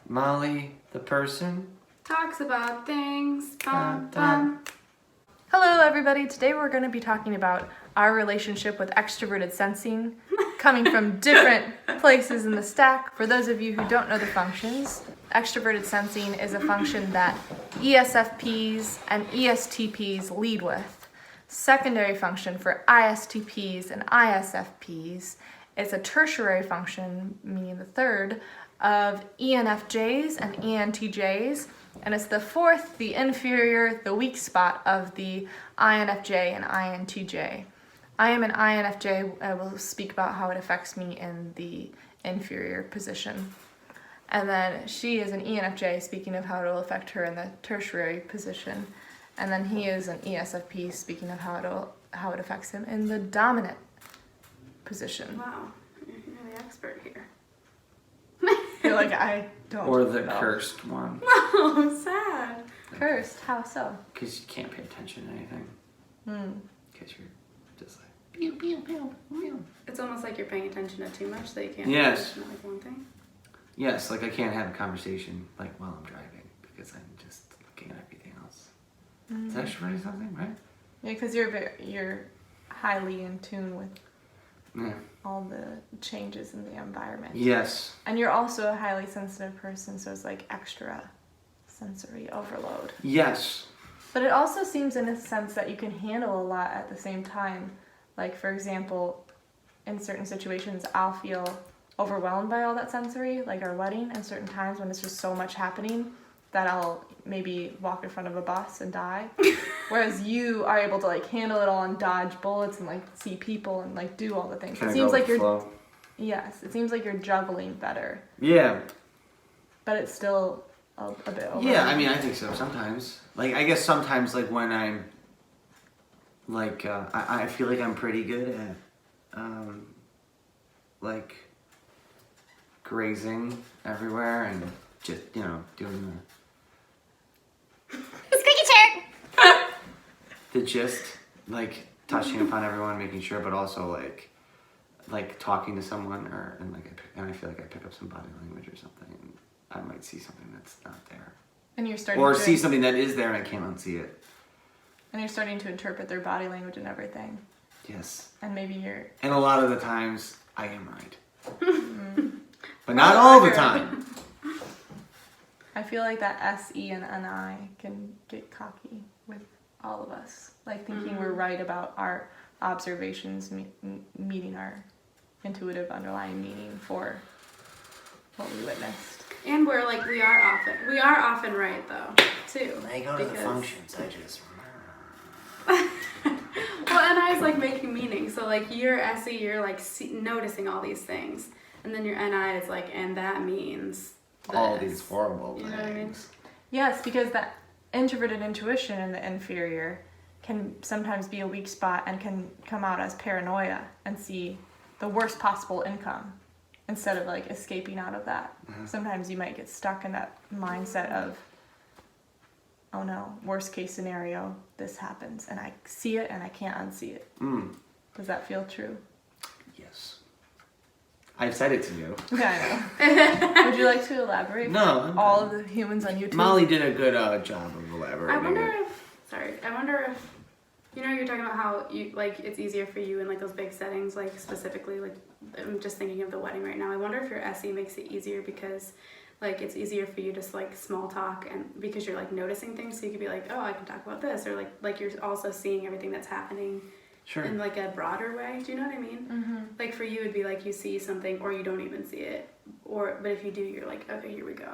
Molly, the person. Talks about things. Bum, bum. Hello everybody, today we're going to be talking about our relationship with extroverted sensing, coming from different places in the stack. For those of you who don't know the functions, extroverted sensing is a function that ESFPs and ESTPs lead with. Secondary function for ISTPs and ISFPs is a tertiary function, meaning the third, of ENFJs and ENTJs, and it's the fourth, the inferior, the weak spot of the INFJ and INTJ. I am an INFJ. I will speak about how it affects me in the inferior position. And then she is an ENFJ, speaking of how it will affect her in the tertiary position. And then he is an ESFP, speaking of how it affects him in the dominant position. Wow, you're the expert here. I feel like I don't. Or the know. cursed one. Oh, sad. Cursed? How so? Because you can't pay attention to anything. Because you're just like, pew, pew, pew, pew. It's almost like you're paying attention to too much, so you can't Yes. pay attention to like one thing. Yes, like I can't have a conversation like while I'm driving because I'm just looking at everything else. Is that extroverted something, right? Yeah, because you're highly in tune with Yeah. all the changes in the environment. Yes. And you're also a highly sensitive person, so it's like extra sensory overload. Yes. But it also seems in a sense that you can handle a lot at the same time. Like, for example, in certain situations, I'll feel overwhelmed by all that sensory, like our wedding, and certain times when it's just so much happening that I'll maybe walk in front of a bus and die. Whereas you are able to like handle it all and dodge bullets and like see people and like do all the things. Kinda It seems go like with you're flow. Yes, it seems like you're juggling better, Yeah. but it's still a bit overwhelming. Yeah, I mean, I think so sometimes. Like, I guess sometimes, like, when I'm, like, I feel like I'm pretty good at, like, grazing everywhere and just, you know, doing the gist, like, touching upon everyone, making sure, but also, like talking to someone, and I feel like I pick up some body language or something, and I might see something that's not there. And you're starting Or to see something that is there and I can't unsee it. And you're starting to interpret their body language and everything. Yes. And maybe you're And a lot of the times, I am right. But not all the time. I feel like that SE and NI can get cocky with all of us. Like thinking we're right about our observations meeting our intuitive underlying meaning for what we witnessed. And we are often right though, too. When I go to the functions, I just... Well, NI is like making meaning. So like your SE, you're like noticing all these things. And then your NI is like, and that means this. all these horrible You things. know what I mean? Yes, because that introverted intuition in the inferior can sometimes be a weak spot and can come out as paranoia and see the worst possible income instead of like escaping out of that. Sometimes you might get stuck in that mindset of, oh no, worst case scenario, this happens and I see it and I can't unsee it. Does that feel true? Yes. I've said it to you. Yeah, I know. Would you like to elaborate? No, for I'm all good. of the humans on YouTube. Molly did a good job of elaborating. I wonder if, you know, you're talking about how you like it's easier for you in like those big settings, like specifically, like I'm just thinking of the wedding right now. I wonder if your SE makes it easier because like it's easier for you to like small talk and because you're like noticing things, so you could be like, oh, I can talk about this, or like you're also seeing everything that's happening. Sure. In like a broader way. Do you know what I mean? Like for you, it'd be like you see something or you don't even see it, but if you do, you're like, okay, here we go.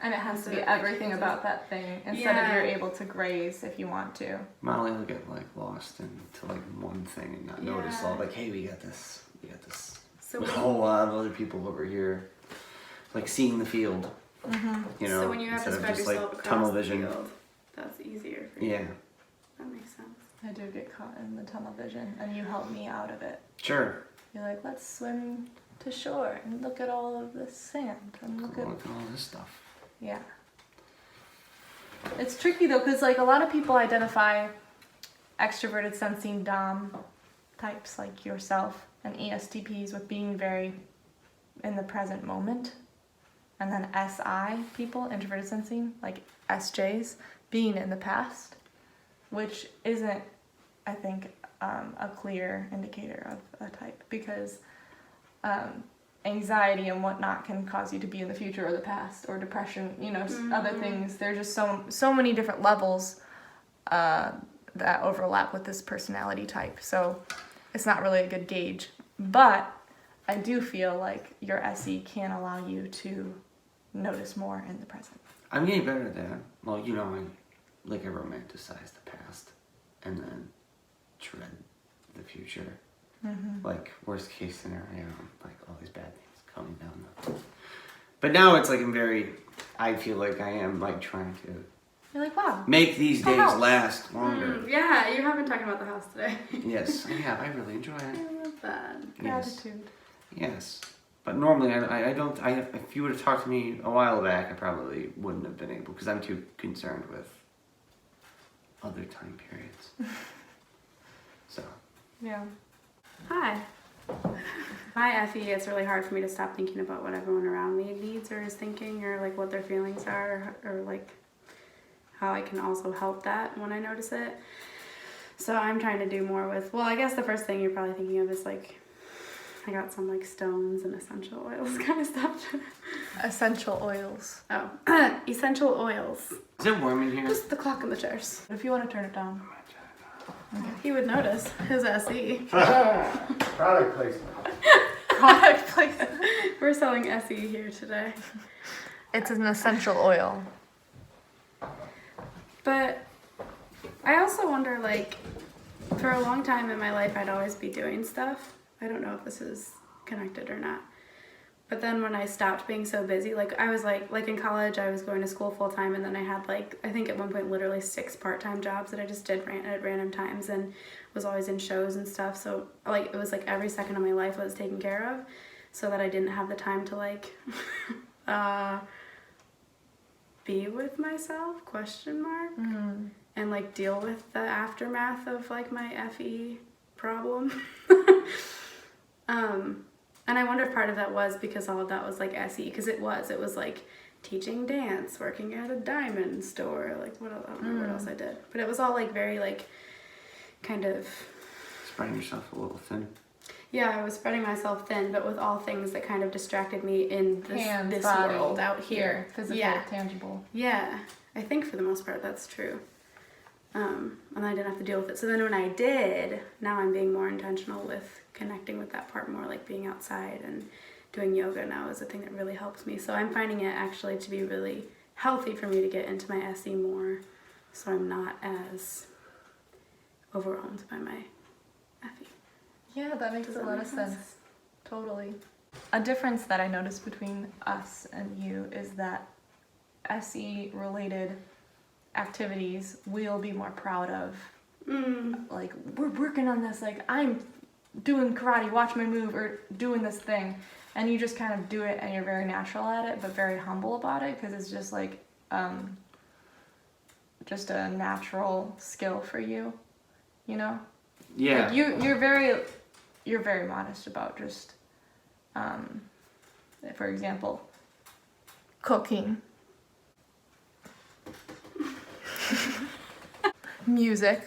And it has to be So, everything about that thing instead of you're able to graze if you want to. Molly will get like lost into like one thing and not notice all like, hey, we got this So with a whole lot of other people over here, like seeing the field. You know, so when you have to instead of spread just yourself like across tunnel the vision. field, that's easier for you. Yeah. That makes sense. I do get caught in the tunnel vision, and you help me out of it. Sure. You're like, let's swim to shore and look at all of this sand and look at all this stuff. Yeah. It's tricky though, because like a lot of people identify extroverted sensing dom types like yourself and ESTPs with being very in the present moment. and then SI people, introverted sensing, like SJs, being in the past, which isn't, I think, a clear indicator of a type, because anxiety and whatnot can cause you to be in the future or the past, or depression, other things. There's just so many different levels that overlap with this personality type. So it's not really a good gauge. But I do feel like your SE can allow you to notice more in the present. I'm getting better at that. Well, I romanticize the past and then dread the future. Mm-hmm. Like, worst case scenario, like all these bad things coming down. But now it's like I feel like I am like trying to You're like, wow. make these The days house. last longer. Yeah, you have been talking about the house today. Yes, I have. I really enjoy it. I love that. Yes. Gratitude. Yes. But normally, if you would have talked to me a while back, I probably wouldn't have been able, because I'm too concerned with other time periods. So. Yeah. Hi. My FE, it's really hard for me to stop thinking about what everyone around me needs or is thinking, or like what their feelings are, or like how I can also help that when I notice it. So I'm trying to do more with, well, I guess the first thing you're probably thinking of is like, I got some like stones and essential oils kind of stuff. Essential oils. Oh, essential oils. Is it warm in here? Just the clock in the chairs. If you want to turn it down. He would notice his SE. Product placement. Product placement. We're selling SE here today. It's an essential oil. But I also wonder, like, for a long time in my life, I'd always be doing stuff. I don't know if this is connected or not. But then when I stopped being so busy, like I was like in college, I was going to school full time, and then I had like, I think at one point literally 6 part-time jobs that I just did at random times, and was always in shows and stuff. So like it was like every second of my life was taken care of, so that I didn't have the time to like be with myself, ? And like deal with the aftermath of like my FE problem. And I wonder if part of that was because all of that was like SE, because it was like teaching dance, working at a diamond store, like what else, I don't remember what else I did, but it was all like very like kind of Spreading yourself a little thin. Yeah, I was spreading myself thin, but with all things that kind of distracted me in this body, world out here. Physical, yeah. tangible. Yeah, I think for the most part that's true. And I didn't have to deal with it. So then when I did, now I'm being more intentional with connecting with that part more, like being outside and doing yoga now is a thing that really helps me. So I'm finding it actually to be really healthy for me to get into my SE more, so I'm not as overwhelmed by my FE. Yeah, that makes Does a that lot make of sense? sense. Totally. A difference that I noticed between us and you is that SE related activities we'll be more proud of. Like, we're working on this, like I'm doing karate, watch my move, or doing this thing, and you just kind of do it and you're very natural at it but very humble about it, because it's just like just a natural skill for you, you know? Yeah. Like you're very modest about just for example, cooking. Music.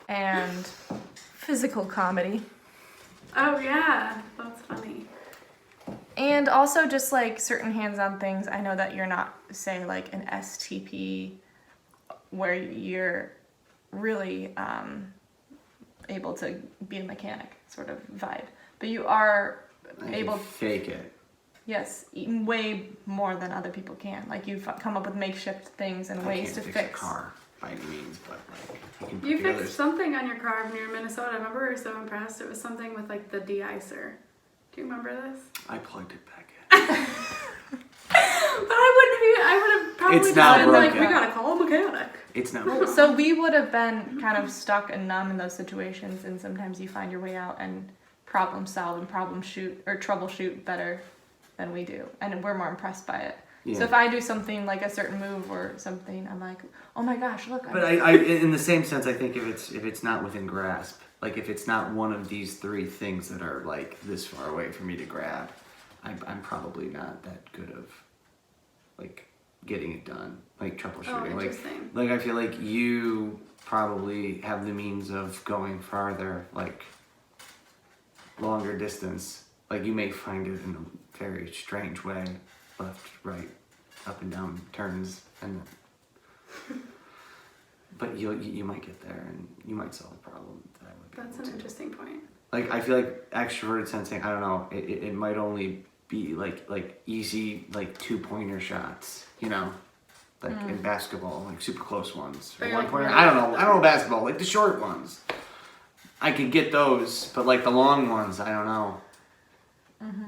And physical comedy. Oh yeah, that's funny. And also just like certain hands-on things. I know that you're not, say, like an STP where you're really able to be a mechanic sort of vibe. But you are able to fake it. Yes, way more than other people can. Like you've come up with makeshift things and ways to fix a car by any means, but like I can put You together fixed something on your car near Minnesota. I remember we were so impressed. It was something with like the de-icer. Do you remember this? I plugged it back in. But I would have probably It's just not been like, broken. we gotta call a mechanic. It's not. So we would have been kind of stuck and numb in those situations, and sometimes you find your way out and problem solve and troubleshoot better than we do, and we're more impressed by it. Yeah. So if I do something like a certain move or something, I'm like, oh my gosh, look. But I in the same sense, I think if it's not within grasp, like if it's not one of these three things that are like this far away for me to grab, I'm probably not that good of like getting it done, like troubleshooting. Oh, interesting. Like I feel like you probably have the means of going farther, like longer distance. Like you may find it in a very strange way, left, right, up and down turns, and but you might get there and you might solve a problem that I would be That's able an to. interesting point. Like I feel like extroverted sensing, I don't know, it might only be like easy like 2-pointer shots, you know, like in basketball, like super close ones. Or Or you're, 1 like, pointer. really- I don't know basketball, like the short ones. I could get those, but like the long ones, I don't know.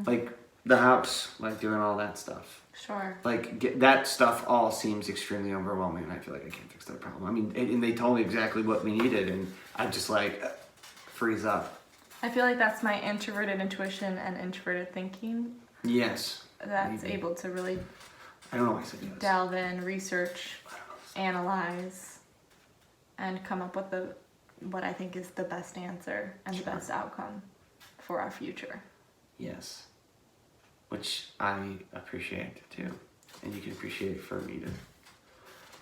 Like the house, like doing all that stuff. Sure. Like that stuff all seems extremely overwhelming, and I feel like I can't fix that problem. I mean, and they told me exactly what we needed, and I just like freeze up. I feel like that's my introverted intuition and introverted thinking Yes. that's Maybe. able to really I don't know why I said yes. delve in, research, I don't know. analyze, and come up with what I think is the best answer and the Sure. best outcome for our future. Yes. Which I appreciate too. And you can appreciate for me to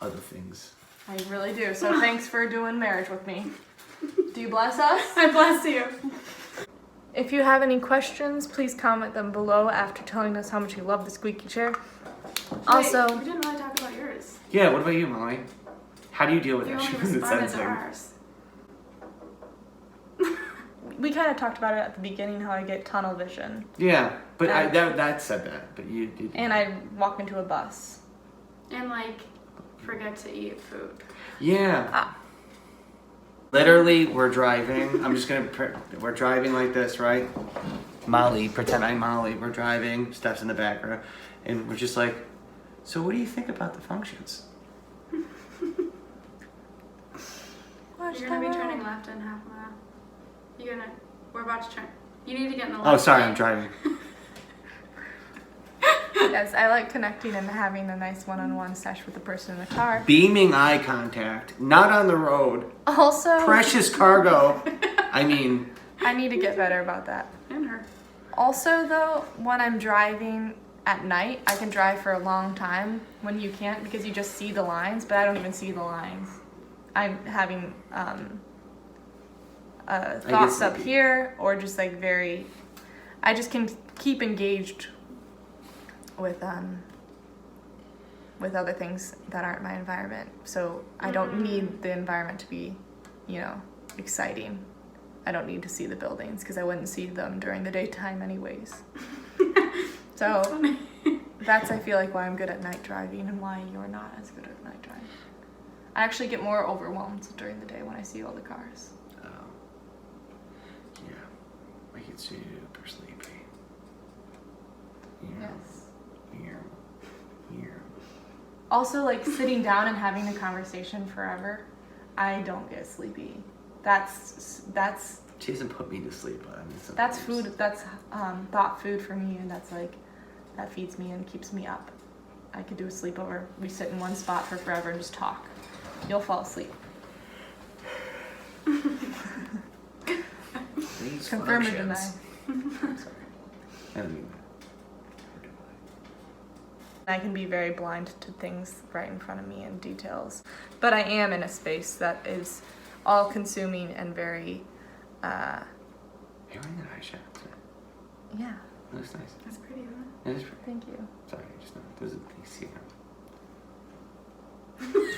other things. I really do. So thanks for doing marriage with me. Do you bless us? I bless you. If you have any questions, please comment them below after telling us how much you love the squeaky chair. Also, Wait, we didn't really talk about yours. Yeah, what about you, Molly? How do you deal with You only extroverted responded to sensing? ours. we kind of talked about it at the beginning, how I get tunnel vision. Yeah, but that said that, but you did. And I walk into a bus. And like, forget to eat food. Yeah. Ah. Literally, we're driving. I'm just gonna. We're driving like this, right? Molly, pretend I'm Molly. We're driving. Steph's in the back row, and we're just like, so what do you think about the functions? You're gonna be turning left in half a mile. We're about to turn. You need to get in the left Oh, sorry, lane. I'm driving. Yes, I like connecting and having a nice one-on-one sesh with the person in the car. Beaming eye contact, not on the road. Also, Precious cargo. I mean, I need to get better about that. And her. Also, though, when I'm driving at night, I can drive for a long time when you can't because you just see the lines, but I don't even see the lines. I'm having thoughts up here, or just like I just can keep engaged with other things that aren't my environment. So I don't need the environment to be, exciting. I don't need to see the buildings because I wouldn't see them during the daytime anyways. So that's, I feel like, why I'm good at night driving and why you're not as good at night driving. I actually get more overwhelmed during the day when I see all the cars. oh, yeah, I get super sleepy. Yeah. Yes. Yeah. Also, like sitting down and having a conversation forever, I don't get sleepy. That's She doesn't put me to sleep, but I mean, that's sometimes. food. That's thought food for me, and that feeds me and keeps me up. I could do a sleepover. We sit in one spot for forever and just talk. You'll fall asleep. These Confirm or functions. deny. Sorry. I don't mean that. I can be very blind to things right in front of me and details, but I am in a space that is all-consuming and very, You're wearing that eye shot. yeah. That looks nice. That's pretty, isn't It is pretty. Thank you. Sorry, I just know. There's a thing see now. it?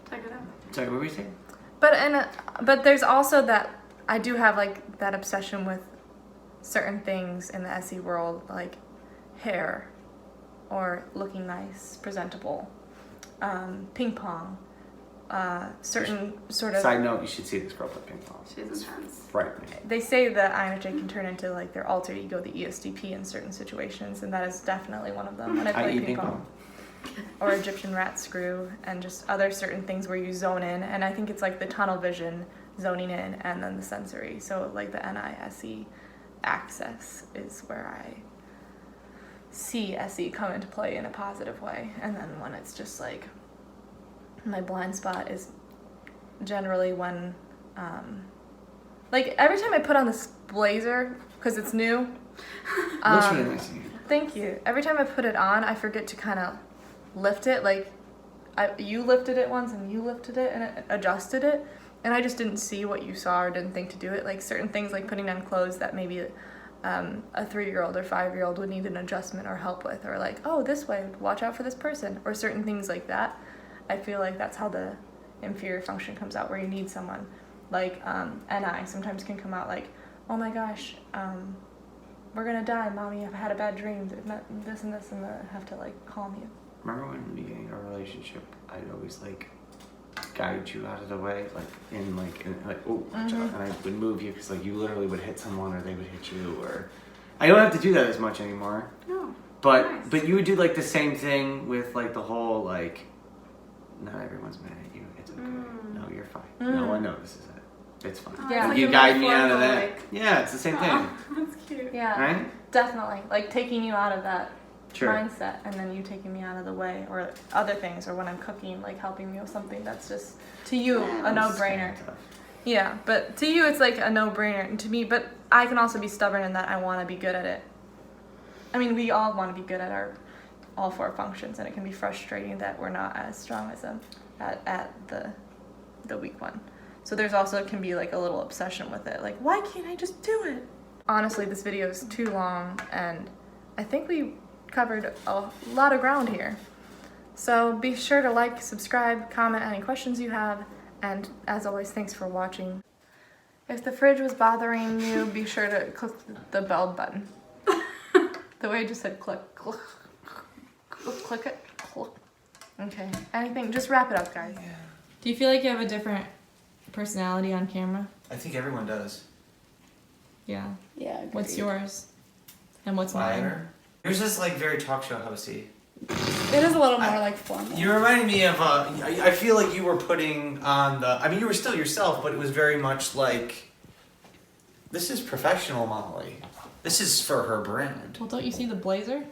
Check it out. Sorry, what were you saying? But there's also that I do have like that obsession with certain things in the SE world, like hair, or looking nice, presentable, ping pong, certain sort of. Side note, you should see this girl play ping pong. She's intense. Frightening. They say that INFJ can turn into like their alter ego, the ESFP, in certain situations, and that is definitely one of them. When I play I.e. ping pong. Or Egyptian rat screw, and just other certain things where you zone in, and I think it's like the tunnel vision zoning in, and then the sensory. So like the NISE access is where I see SE come into play in a positive way, and then when it's just like my blind spot is generally when Like every time I put on this blazer, because it's new. Looks really nice on you. Thank you. Every time I put it on, I forget to kind of lift it. Like you lifted it once and you lifted it and it adjusted it. And I just didn't see what you saw or didn't think to do it. Like certain things like putting on clothes that maybe a 3-year-old or 5-year-old would need an adjustment or help with. Or like, oh, this way, watch out for this person. Or certain things like that. I feel like that's how the inferior function comes out, where you need someone. Like NI sometimes can come out like, oh my gosh, we're gonna die, mommy, I've had a bad dream, this and this, and I have to like calm you. Remember when in the beginning of our relationship, I'd always like guide you out of the way, like oh, watch out, and I would move you because like you literally would hit someone or they would hit you, or I don't have to do that as much anymore. No. But Nice. but you would do like the same thing with like the whole like, not everyone's mad at you, it's okay. No, you're fine. No one notices it. It's fine. Oh, Yeah. it's like You a guide me out of metaphorical, that. like- Yeah, it's the same thing. Oh, that's cute. Yeah, Right? definitely. Like taking you out of that Sure. mindset, and then you taking me out of the way, or other things, or when I'm cooking, like helping me with something that's just to you Yeah, a it's no-brainer. kinda tough. Yeah, but to you it's like a no-brainer, and to me, but I can also be stubborn in that I want to be good at it. I mean, we all want to be good at all 4 functions, and it can be frustrating that we're not as strong as them at the weak one. So there's also can be like a little obsession with it, like why can't I just do it? Honestly, this video is too long, and I think we covered a lot of ground here. So be sure to like, subscribe, comment any questions you have, and as always, thanks for watching. If the fridge was bothering you, be sure to click the bell button. The way I just said click, click, click it, click. Okay, anything, just wrap it up, guys. Yeah. Do you feel like you have a different personality on camera? I think everyone does. Yeah. Yeah. What's agreed. yours? And what's mine? Quieter. Yours is like very talk show hosty. It is a little more like formal. You reminded me of, I feel like you were putting on the, I mean, you were still yourself, but it was very much like, this is professional Molly. This is for her brand. Well, don't you see the blazer?